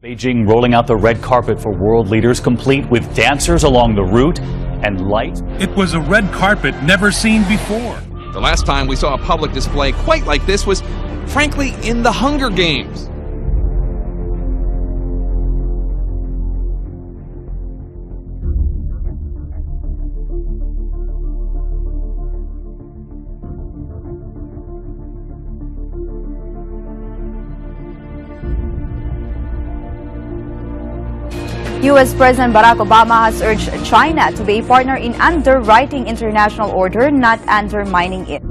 Beijing rolling out the red carpet for world leaders, complete with dancers along the route and lights. It was a red carpet never seen before. The last time we saw a public display quite like this was, frankly, in the Hunger Games. U.S. President Barack Obama has urged China to be a partner in underwriting international order, not undermining it.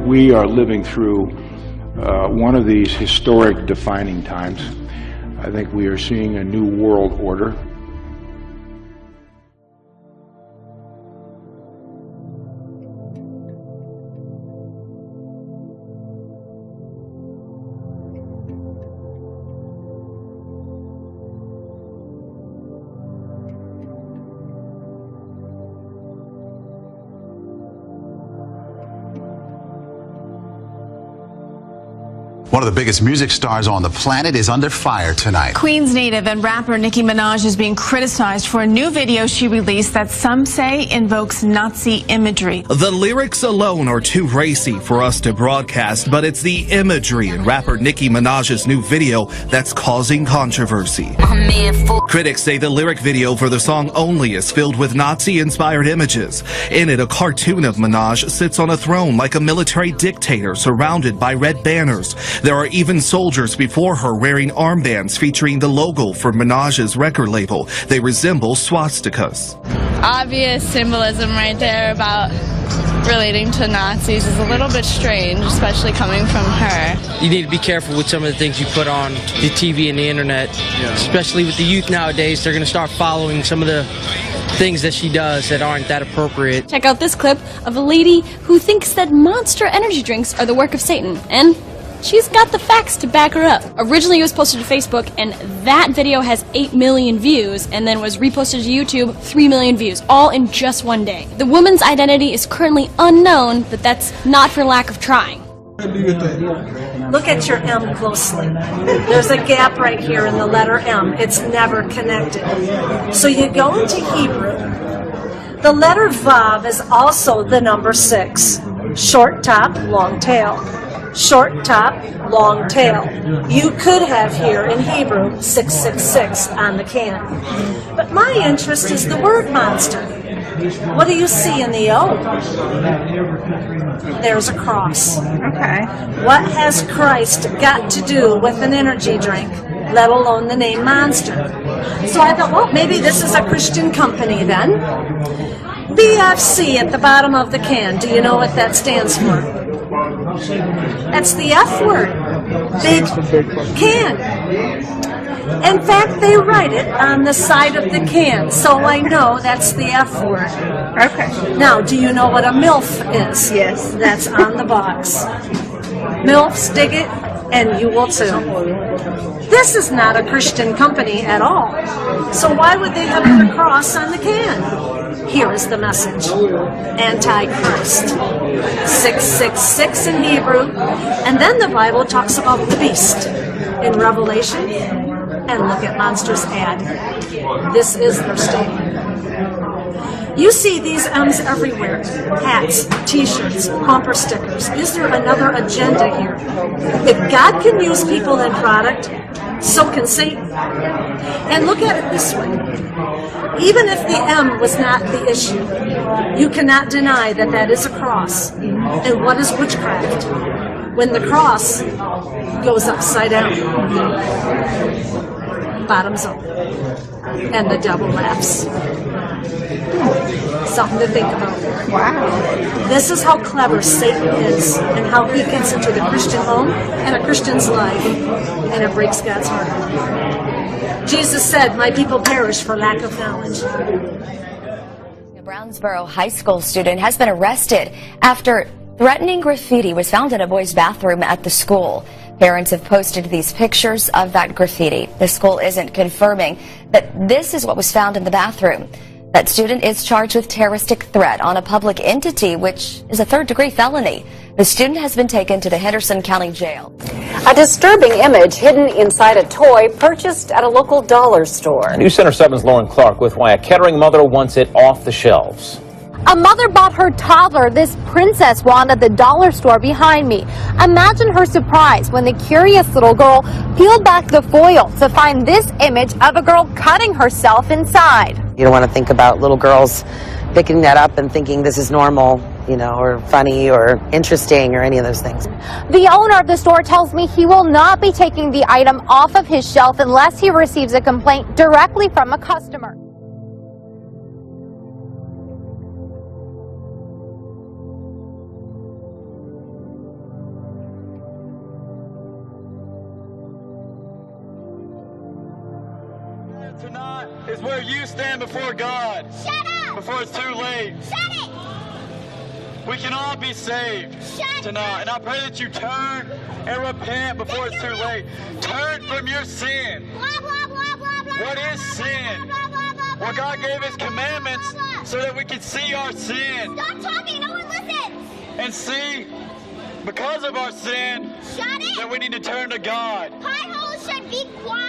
We are living through one of these historic defining times. I think we are seeing a new world order. One of the biggest music stars on the planet is under fire tonight. Queens native and rapper Nicki Minaj is being criticized for a new video she released that some say invokes Nazi imagery. The lyrics alone are too racy for us to broadcast, but it's the imagery in rapper Nicki Minaj's new video that's causing controversy. Critics say the lyric video for the song Only is filled with Nazi-inspired images. In it, a cartoon of Minaj sits on a throne like a military dictator surrounded by red banners. There are even soldiers before her wearing armbands featuring the logo for Minaj's record label. They resemble swastikas. Obvious symbolism right there about relating to Nazis is a little bit strange, especially coming from her. You need to be careful with some of the things you put on the TV and the internet, especially with the youth nowadays. They're going to start following some of the things that she does that aren't that appropriate. Check out this clip of a lady who thinks that Monster energy drinks are the work of Satan, and she's got the facts to back her up. Originally it was posted to Facebook, and that video has 8 million views, and then was reposted to YouTube, 3 million views, all in just one day. The woman's identity is currently unknown, but that's not for lack of trying. Look at your M closely. There's a gap right here in the letter M. It's never connected. So you go into Hebrew. The letter Vav is also the number 6. Short top, long tail. Short top, long tail. You could have here in Hebrew 666 on the can. But my interest is the word monster. What do you see in the O? There's a cross. Okay. What has Christ got to do with an energy drink, let alone the name Monster? So I thought, well, maybe this is a Christian company then. BFC at the bottom of the can. Do you know what that stands for? That's the F word. Big can. In fact, they write it on the side of the can, so I know that's the F word. Okay. Now, do you know what a MILF is? Yes. That's on the box. MILFs dig it, and you will too. This is not a Christian company at all. So why would they have put a cross on the can? Here is the message. Antichrist. 666 in Hebrew. And then the Bible talks about the beast in Revelation. And look at Monster's ad. This is their statement. You see these M's everywhere. Hats, t-shirts, bumper stickers. Is there another agenda here? If God can use people and product, so can Satan. And look at it this way. Even if the M was not the issue, you cannot deny that that is a cross. And what is witchcraft? When the cross goes upside down. Bottoms up. And the devil laughs. Something to think about. Wow. This is how clever Satan is, and how he gets into the Christian home and a Christian's life, and it breaks God's heart. Jesus said, "My people perish for lack of knowledge." A Brownsboro high school student has been arrested after threatening graffiti was found in a boys' bathroom at the school. Parents have posted these pictures of that graffiti. The school isn't confirming that this is what was found in the bathroom. That student is charged with terroristic threat on a public entity, which is a third-degree felony. The student has been taken to the Henderson County Jail. A disturbing image hidden inside a toy purchased at a local dollar store. News Center 7's Lauren Clark with why a Kettering mother wants it off the shelves. A mother bought her toddler this princess wand at the dollar store behind me. Imagine her surprise when the curious little girl peeled back the foil to find this image of a girl cutting herself inside. You don't want to think about little girls picking that up and thinking this is normal, you know, or funny or interesting or any of those things. The owner of the store tells me he will not be taking the item off of his shelf unless he receives a complaint directly from a customer. Tonight is where you stand before God. Shut up! Before it's too late. Shut it! We can all be saved tonight. And I pray that you turn and repent before it's too late. Turn from your sin. Blah, blah, blah, blah, blah. What is sin? Blah, blah, blah, blah, well, God gave His commandments so that we can see our sin. Stop talking, no one listens. And see, because of our sin, that we need to turn to God. Potholes should be quiet.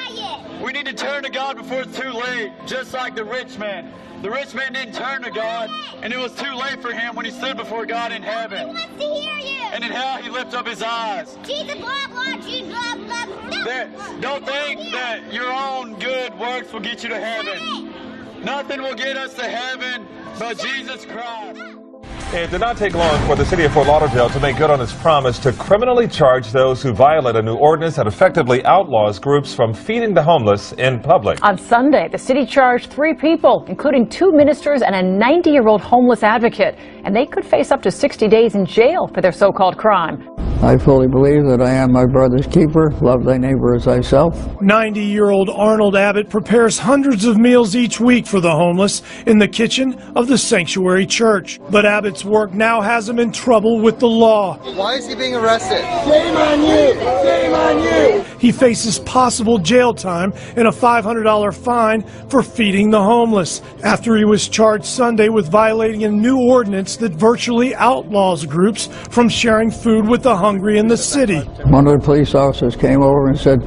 We need to turn to God before it's too late, just like the rich man. The rich man didn't turn to God, and it was too late for him when he stood before God in heaven. He wants to hear you. And in hell, he lifted up his eyes. Jesus, blah, blah, Jesus, blah, blah. No. Don't think that your own good works will get you to heaven. Nothing will get us to heaven but Jesus Christ. It did not take long for the city of Fort Lauderdale to make good on its promise to criminally charge those who violate a new ordinance that effectively outlaws groups from feeding the homeless in public. On Sunday, the city charged 3 people, including 2 ministers and a 90-year-old homeless advocate, and they could face up to 60 days in jail for their so-called crime. I fully believe that I am my brother's keeper. Love thy neighbor as thyself. 90-year-old Arnold Abbott prepares hundreds of meals each week for the homeless in the kitchen of the Sanctuary Church. But Abbott's work now has him in trouble with the law. Why is he being arrested? Shame on you! Shame on you! He faces possible jail time and a $500 fine for feeding the homeless after he was charged Sunday with violating a new ordinance that virtually outlaws groups from sharing food with the hungry in the city. One of the police officers came over and said,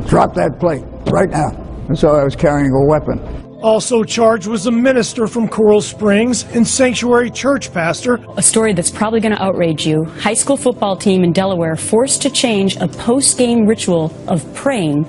"Drop that plate right now." And so I was carrying a weapon. Also charged was a minister from Coral Springs and Sanctuary Church pastor. A story that's probably going to outrage you. High school football team in Delaware forced to change a post-game ritual of praying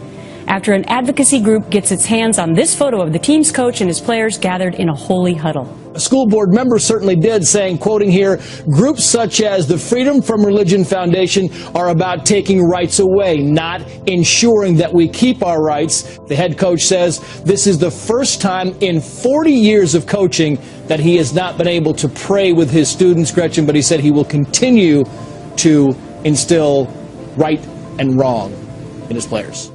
after an advocacy group gets its hands on this photo of the team's coach and his players gathered in a holy huddle. A school board member certainly did, saying, quoting here, "Groups such as the Freedom from Religion Foundation are about taking rights away, not ensuring that we keep our rights." The head coach says this is the first time in 40 years of coaching that he has not been able to pray with his students, Gretchen, but he said he will continue to instill right and wrong in his players.